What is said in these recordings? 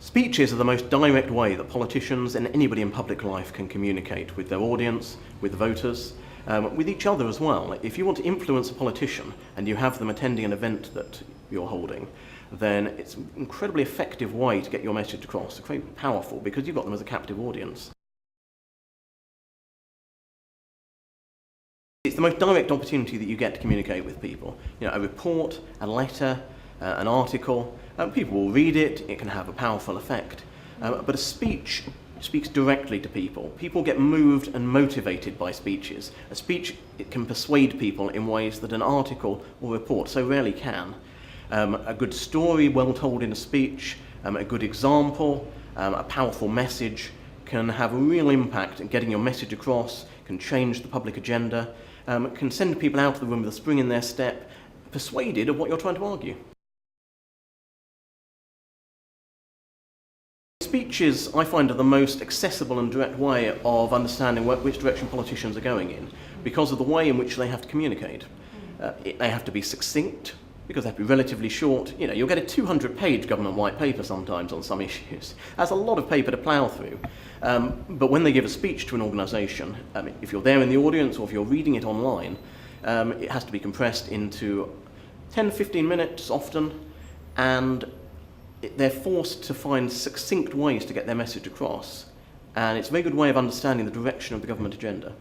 Speeches are the most direct way that politicians and anybody in public life can communicate with their audience, with voters, with each other as well. If you want to influence a politician and you have them attending an event that you're holding, then it's an incredibly effective way to get your message across. It's very powerful because you've got them as a captive audience. It's the most direct opportunity that you get to communicate with people. You know, a report, a letter, an article, people will read it, it can have a powerful effect. But a speech speaks directly to people. People get moved and motivated by speeches. A speech, it can persuade people in ways that an article or report so rarely can. A good story well told in a speech, a good example, a powerful message can have a real impact in getting your message across, can change the public agenda, can send people out of the room with a spring in their step, persuaded of what you're trying to argue. Speeches, I find, are the most accessible and direct way of understanding which direction politicians are going in, because of the way in which they have to communicate. They have to be succinct, because they have to be relatively short. You know, you'll get a 200-page government white paper sometimes on some issues. That's a lot of paper to plough through. But when they give a speech to an organisation, if you're there in the audience or if you're reading it online, it has to be compressed into 10-15 minutes often, and they're forced to find succinct ways to get their message across, and it's a very good way of understanding the direction of the government agenda.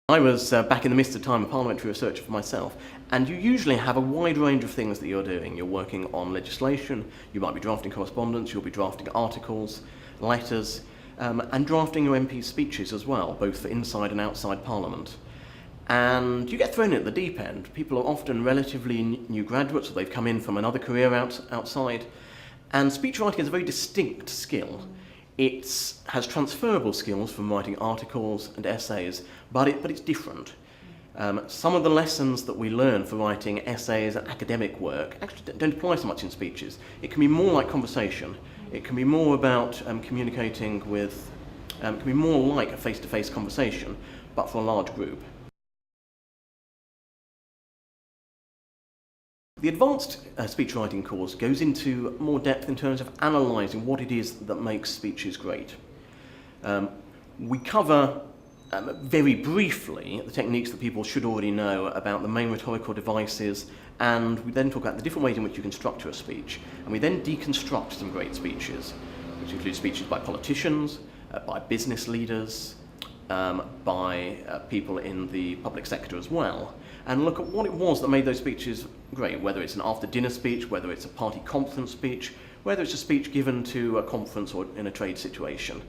I was back in the midst of time a parliamentary researcher for myself, and you usually have a wide range of things that you're doing. You're working on legislation, you might be drafting correspondence, you'll be drafting articles, letters, and drafting your MP's speeches as well, both for inside and outside Parliament. And you get thrown in at the deep end. People are often relatively new graduates, or they've come in from another career outside. And speech writing is a very distinct skill. It has transferable skills from writing articles and essays, but it's different. Some of the lessons that we learn for writing essays and academic work actually don't apply so much in speeches. It can be more like conversation. It can be more about communicating with, it can be more like a face-to-face conversation, but for a large group. The advanced speech writing course goes into more depth in terms of analysing what it is that makes speeches great. We cover very briefly the techniques that people should already know about the main rhetorical devices, and we then talk about the different ways in which you can structure a speech. And we then deconstruct some great speeches, which include speeches by politicians, by business leaders, by people in the public sector as well, and look at what it was that made those speeches great, whether it's an after-dinner speech, whether it's a party conference speech, whether it's a speech given to a conference or in a trade situation.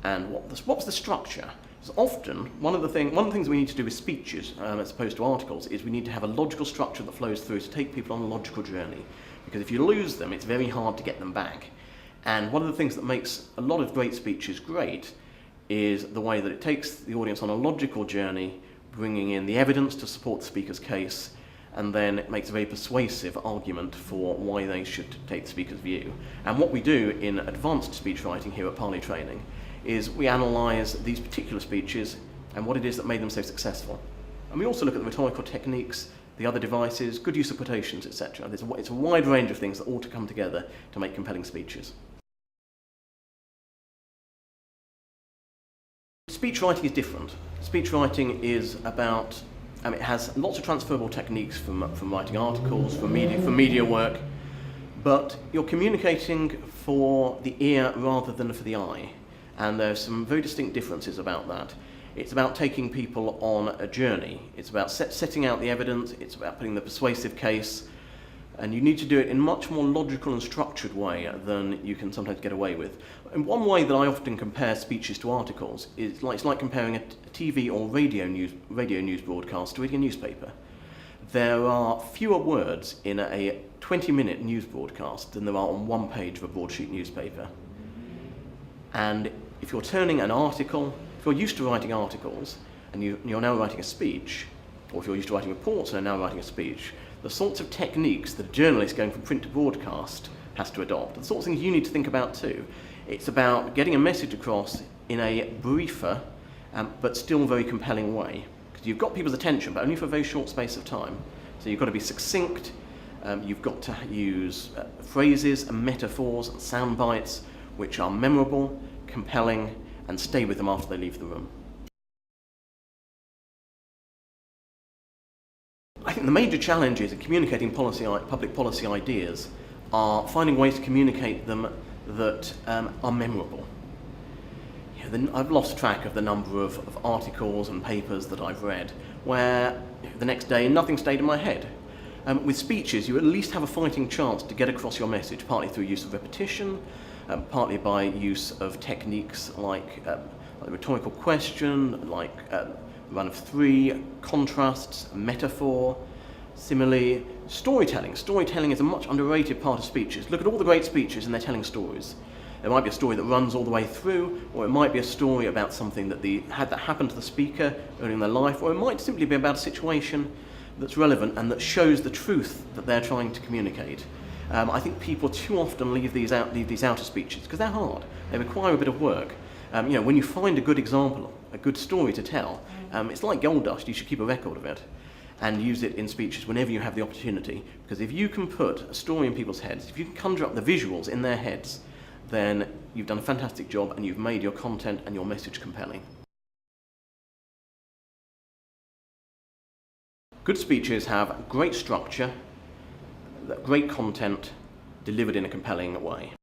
And what's the structure? So often, one of the things we need to do with speeches, as opposed to articles, is we need to have a logical structure that flows through to take people on a logical journey. Because if you lose them, it's very hard to get them back. And one of the things that makes a lot of great speeches great is the way that it takes the audience on a logical journey, bringing in the evidence to support the speaker's case, and then it makes a very persuasive argument for why they should take the speaker's view. And what we do in advanced speech writing here at Parley Training is we analyse these particular speeches and what it is that made them so successful. And we also look at the rhetorical techniques, the other devices, good use of quotations, etc. It's a wide range of things that ought to come together to make compelling speeches. Speech writing is different. Speech writing is about, it has lots of transferable techniques from writing articles, from media work, but you're communicating for the ear rather than for the eye. And there's some very distinct differences about that. It's about taking people on a journey. It's about setting out the evidence, it's about putting the persuasive case, and you need to do it in a much more logical and structured way than you can sometimes get away with. And one way that I often compare speeches to articles is it's like comparing a TV or radio news broadcast to reading a newspaper. There are fewer words in a 20-minute news broadcast than there are on one page of a broadsheet newspaper. And if you're turning an article, if you're used to writing articles and you're now writing a speech, or if you're used to writing reports and are now writing a speech, the sorts of techniques that a journalist going from print to broadcast has to adopt, the sorts of things you need to think about too. It's about getting a message across in a briefer but still very compelling way. Because you've got people's attention, but only for a very short space of time. So you've got to be succinct, You've got to use phrases and metaphors and sound bites which are memorable, compelling, and stay with them after they leave the room. I think the major challenges in communicating public policy ideas are finding ways to communicate them that are memorable. I've lost track of the number of articles and papers that I've read where the next day nothing stayed in my head. With speeches, you at least have a fighting chance to get across your message, partly through use of repetition, partly by use of techniques like the rhetorical question, like run of three, contrasts, metaphor. Similarly, storytelling. Storytelling is a much underrated part of speeches. Look at all the great speeches and they're telling stories. There might be a story that runs all the way through, or it might be a story about something that happened to the speaker early in their life, or it might simply be about a situation that's relevant and that shows the truth that they're trying to communicate. I think people too often leave these out of speeches because they're hard. They require a bit of work. When you find a good example, a good story to tell, it's like gold dust. You should keep a record of it and use it in speeches whenever you have the opportunity. Because if you can put a story in people's heads, if you can conjure up the visuals in their heads, then you've done a fantastic job and you've made your content and your message compelling. Good speeches have great structure, great content, delivered in a compelling way.